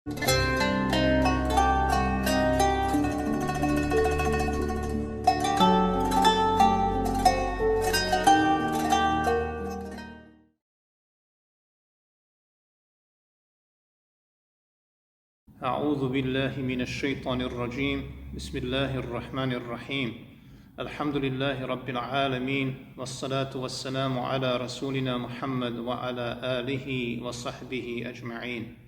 أعوذ بالله من الشيطان الرجيم بسم الله الرحمن الرحيم الحمد لله رب العالمين والصلاة والسلام على رسولنا محمد وعلى آله وصحبه أجمعين.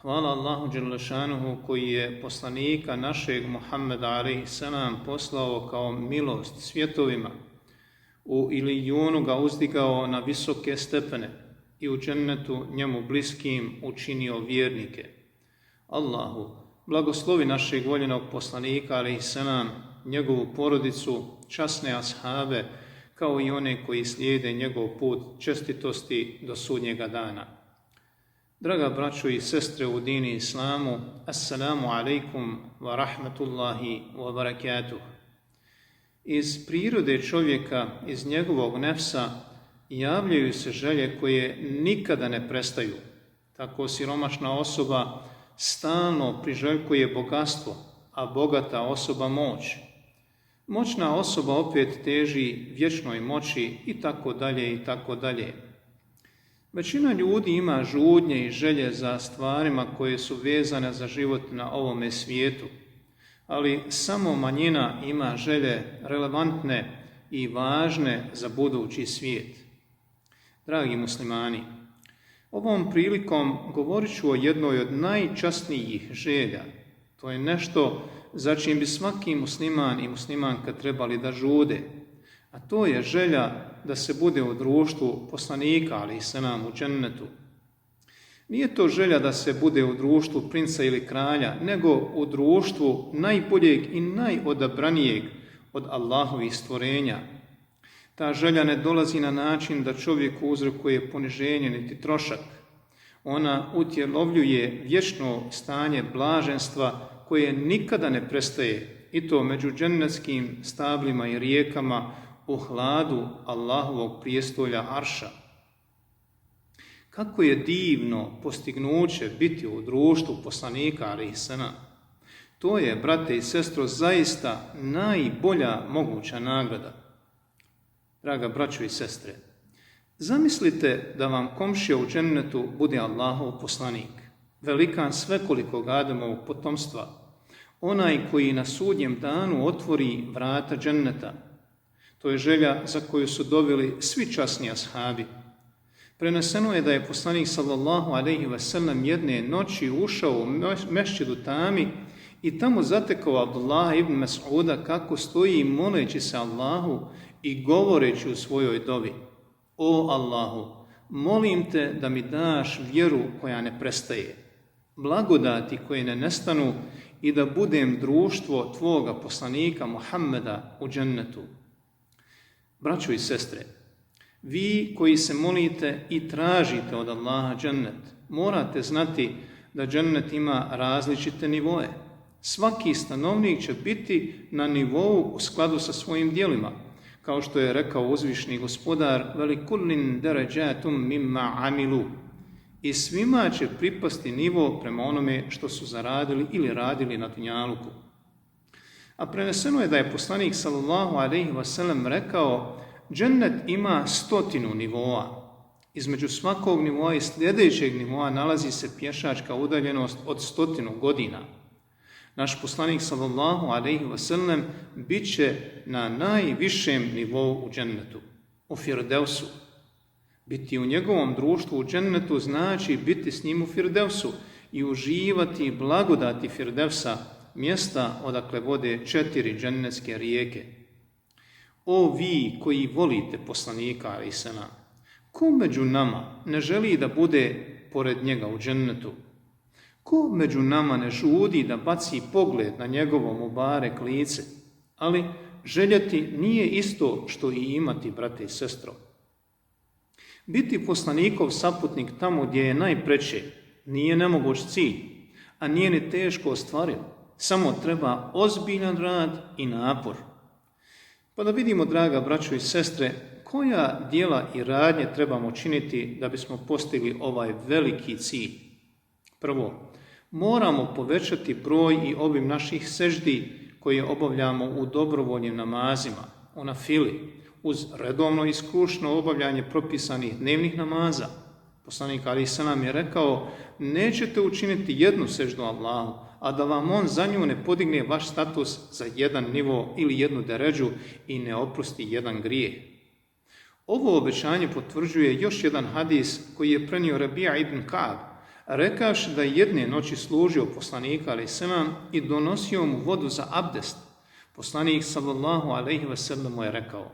Hvala Allahu Đelešanuhu koji je poslanika našeg Muhammeda alejhi selam poslao kao milost svjetovima. U Ilijunu ga uzdigao na visoke stepene i u džennetu njemu bliskim učinio vjernike. Allahu, blagoslovi našeg voljenog poslanika alejhi selam, njegovu porodicu, časne ashabe, kao i one koji slijede njegov put čestitosti do sudnjega dana. Draga braćo i sestre u dini Islamu, assalamu alaikum wa rahmatullahi wa barakatuh. Iz prirode čovjeka, iz njegovog nefsa, javljaju se želje koje nikada ne prestaju. Tako siromašna osoba stalno priželjkuje bogatstvo, a bogata osoba moć. Moćna osoba opet teži vječnoj moći i tako dalje i tako dalje. Većina ljudi ima žudnje i želje za stvarima koje su vezane za život na ovome svijetu, ali samo manjina ima želje relevantne i važne za budući svijet. Dragi muslimani, ovom prilikom govorit ću o jednoj od najčasnijih želja. To je nešto za čim bi svaki musliman i muslimanka trebali da žude, a to je želja da se bude u društvu poslanika alejhi selam u džennetu. Nije to želja da se bude u društvu princa ili kralja, nego u društvu najboljeg i najodabranijeg od Allahovih stvorenja. Ta želja ne dolazi na način da čovjeku uzrokuje poniženje niti trošak. Ona utjelovljuje vječno stanje blaženstva koje nikada ne prestaje, i to među džennetskim stablima i rijekama u hladu Allahovog prijestolja Arša. Kako je divno postignuće biti u društvu poslanika alejhi selam. To je, brate i sestro, zaista najbolja moguća nagrada. Draga braćo i sestre, zamislite da vam komšija u džennetu bude Allahov poslanik, velikan svekolikog Ademovog potomstva, onaj koji na sudnjem danu otvori vrata dženneta. To je želja za koju su doveli svi časni ashabi. Preneseno je da je poslanik sallallahu alejhi ve sellem jedne noći ušao u mešćidu Tami i tamo zatekao Abdullah ibn Mas'uda kako stoji moleći se Allahu i govoreći u svojoj dovi: O Allahu, molim te da mi daš vjeru koja ne prestaje, blagodati koje ne nestanu i da budem društvo tvoga poslanika Muhammeda u džennetu. Braćo i sestre, vi koji se molite i tražite od Allaha džennet, morate znati da džennet ima različite nivoe. Svaki stanovnik će biti na nivou u skladu sa svojim djelima. Kao što je rekao uzvišni gospodar: velikullin deređatum mimma amilu. I svima će pripasti nivo prema onome što su zaradili ili radili na dunjaluku. A preneseno je da je poslanik sallallahu alejhi ve sellem rekao: džennet ima 100 nivoa. Između svakog nivoa i sljedećeg nivoa nalazi se pješačka udaljenost od 100 godina. Naš poslanik sallallahu alejhi ve sellem bit će na najvišem nivou u džennetu, u Firdevsu. Biti u njegovom društvu u džennetu znači biti s njim u Firdevsu i uživati blagodati Firdevsa, mjesta odakle vode 4 džennetske rijeke. O vi koji volite poslanika alejhi selam, ko među nama ne želi da bude pored njega u džennetu? Ko među nama ne žudi da baci pogled na njegovo mubarek lice? Ali željeti nije isto što i imati, brate i sestro. Biti poslanikov saputnik tamo gdje je najpreče nije nemoguć cilj, a nije ni teško ostvariv. Samo treba ozbiljan rad i napor. Pa da vidimo, draga braćo i sestre, koja djela i radnje trebamo činiti da bismo postigli ovaj veliki cilj. Prvo, Moramo povećati broj i obim naših seždi koje obavljamo u dobrovoljnim namazima, u nafili, uz redovno i skrušno obavljanje propisanih dnevnih namaza. Poslanik alejhi selam je rekao: nećete učiniti jednu seždu Allahu, a da vam on za nju ne podigne vaš status za jedan nivo ili jednu deređu i ne oprosti jedan grijeh. Ovo obećanje potvrđuje još jedan hadis koji je prenio Rabija ibn Ka'b, rekavši da je jedne noći služio poslanika alejhi selam i donosio mu vodu za abdest. Poslanik sallallahu alejhi ve sellem mu je rekao: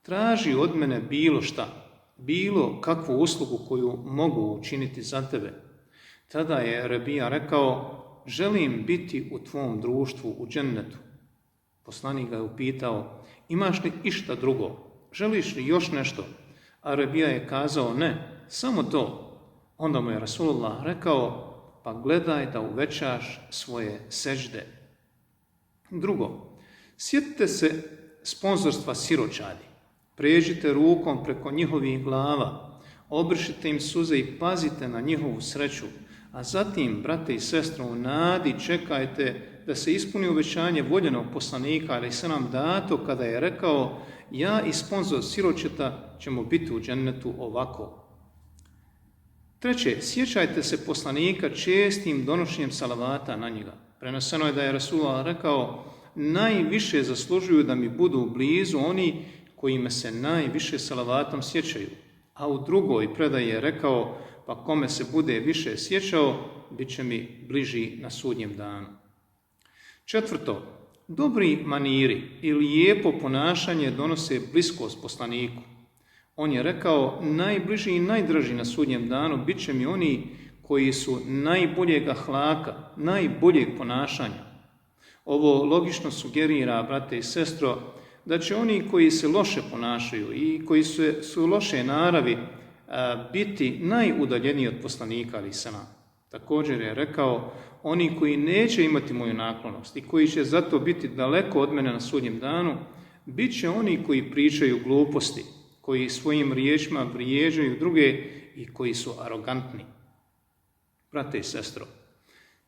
traži od mene bilo šta, bilo kakvu uslugu koju mogu učiniti za tebe. Tada je Rabija rekao: želim biti u tvom društvu u džennetu. Poslanik ga je upitao: imaš li išta drugo? Želiš li još nešto? A Rabija je kazao: ne, samo to. Onda mu je Rasulullah rekao: pa gledaj da uvećaš svoje sežde. Drugo, sjetite se sponzorstva siročadi. Pređite rukom preko njihovih glava, obrišite im suze i pazite na njihovu sreću, a zatim, brate i sestre, u nadi čekajte da se ispuni obećanje voljenog poslanika alejhi selam dato kada je rekao: ja i sponzor siročeta ćemo biti u džennetu ovako. Treće, sjećajte se poslanika čestim donošenjem salavata na njega. Preneseno je da je Rasulullah rekao: najviše zaslužuju da mi budu blizu oni koji me se najviše salavatom sjećaju. A u drugoj predaji je rekao: pa kome se bude više sjećao, bit će mi bliži na sudnjem danu. Četvrto, dobri maniri i lijepo ponašanje donose bliskost poslaniku. On je rekao: najbliži i najdraži na sudnjem danu bit će mi oni koji su najboljeg ahlaka, najboljeg ponašanja. Ovo logično sugerira, brate i sestro, da će oni koji se loše ponašaju i koji su loše naravi biti najudaljeniji od poslanika alejhi selam. Također je rekao: oni koji neće imati moju naklonost i koji će zato biti daleko od mene na sudnjem danu, bit će oni koji pričaju gluposti, koji svojim riječima vrijeđaju druge i koji su arogantni. Brate i sestro,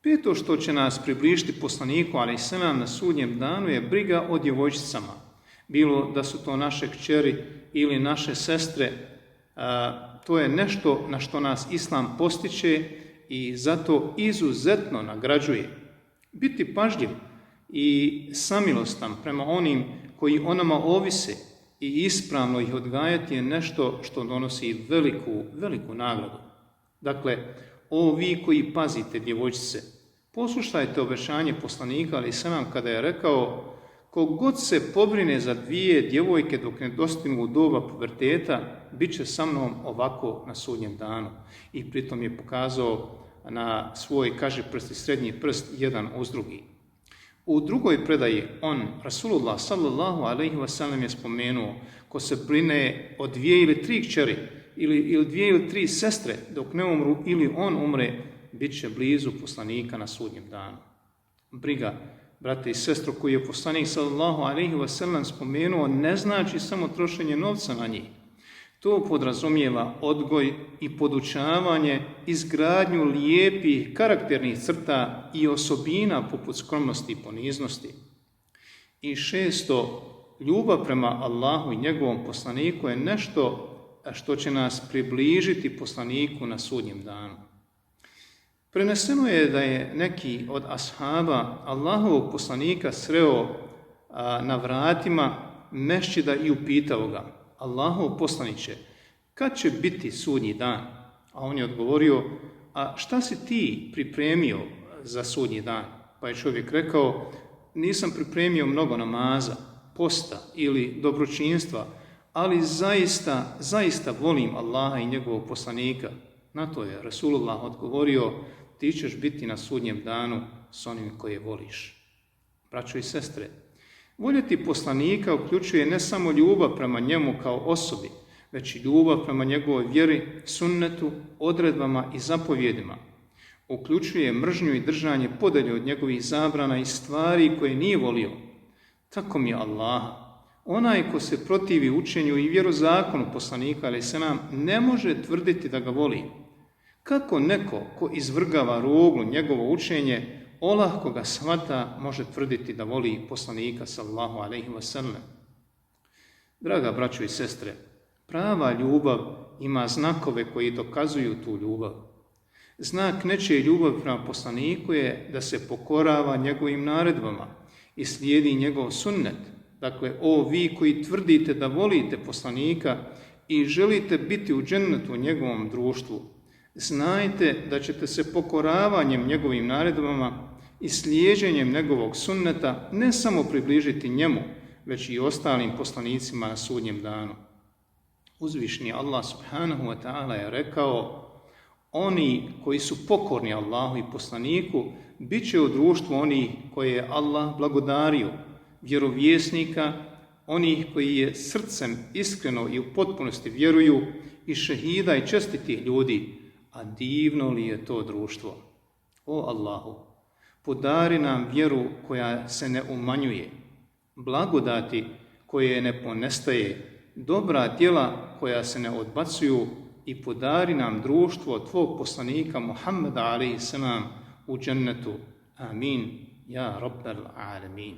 peto što će nas približiti poslaniku alejhi selam na sudnjem danu je briga o djevojčicama. Bilo da su to naše kćeri ili naše sestre, to je nešto na što nas Islam postiče i zato izuzetno nagrađuje. Biti pažljiv i samilostan prema onim koji o nama ovise i ispravno ih odgajati je nešto što donosi veliku nagradu. Dakle, o vi koji pazite djevojčice, poslušajte obećanje poslanika alejhi selam kada je rekao: kogod se pobrine za dvije djevojke dok ne dostignu doba puberteta, bit će sa mnom ovako na sudnjem danu. I pritom je pokazao na svoj kažiprst i srednji prst jedan uz drugi. U drugoj predaji Rasulullah sallallahu alejhi ve sellem je spomenuo: ko se brine o 2 ili 3 kćeri ili 2 ili 3 sestre dok ne umru ili on umre, bit će blizu poslanika na sudnjem danu. Briga, brate i sestro, koju je poslanik sallallahu alejhi ve sellem spomenuo, ne znači samo trošenje novca na njih. To podrazumijeva odgoj i podučavanje, izgradnju lijepih karakternih crta i osobina poput skromnosti i poniznosti. I šesto, ljubav prema Allahu i njegovom poslaniku je nešto što će nas približiti poslaniku na sudnjem danu. Preneseno je da je neki od ashaba Allahovog poslanika sreo na vratima mešćida i upitao ga: Allahov poslaniće, kad će biti sudnji dan? A on je odgovorio: a šta si ti pripremio za sudnji dan? Pa je čovjek rekao: nisam pripremio mnogo namaza, posta ili dobročinstva, ali zaista volim Allaha i njegovog poslanika. Na to je Rasulullah odgovorio: ti ćeš biti na sudnjem danu s onim koje voliš. Braćo i sestre, voljeti poslanika uključuje ne samo ljubav prema njemu kao osobi, već i ljubav prema njegovoj vjeri, sunnetu, odredbama i zapovjedima. Uključuje mržnju i držanje podalje od njegovih zabrana i stvari koje nije volio. Tako mi je Allaha, onaj ko se protivi učenju i vjerozakonu poslanika alejhi selam ne može tvrditi da ga voli. Kako neko ko izvrgava ruglu njegovo učenje, olahko ga shvata, može tvrditi da voli poslanika sallallahu alejhi ve sellem? Draga braćo i sestre, prava ljubav ima znakove koji dokazuju tu ljubav. Znak nečije ljubavi prema poslaniku je da se pokorava njegovim naredbama i slijedi njegov sunnet. Dakle, o vi koji tvrdite da volite poslanika i želite biti u džennetu u njegovom društvu, znajte da ćete se pokoravanjem njegovim naredbama i slijeđenjem njegovog sunneta ne samo približiti njemu, već i ostalim poslanicima na sudnjem danu. Uzvišni Allah subhanahu wa ta'ala je rekao: oni koji su pokorni Allahu i poslaniku, bit će u društvu onih koje je Allah blagodario, vjerovjesnika, onih koji je srcem iskreno i u potpunosti vjeruju, i šehida i čestitih ljudi. A divno li je to društvo? O Allahu, podari nam vjeru koja se ne umanjuje, blagodati koje ne ponestaje, dobra djela koja se ne odbacuju, i podari nam društvo tvog poslanika Muhammeda alejhi selam u džennetu. Amin. Ja rabbal alamin.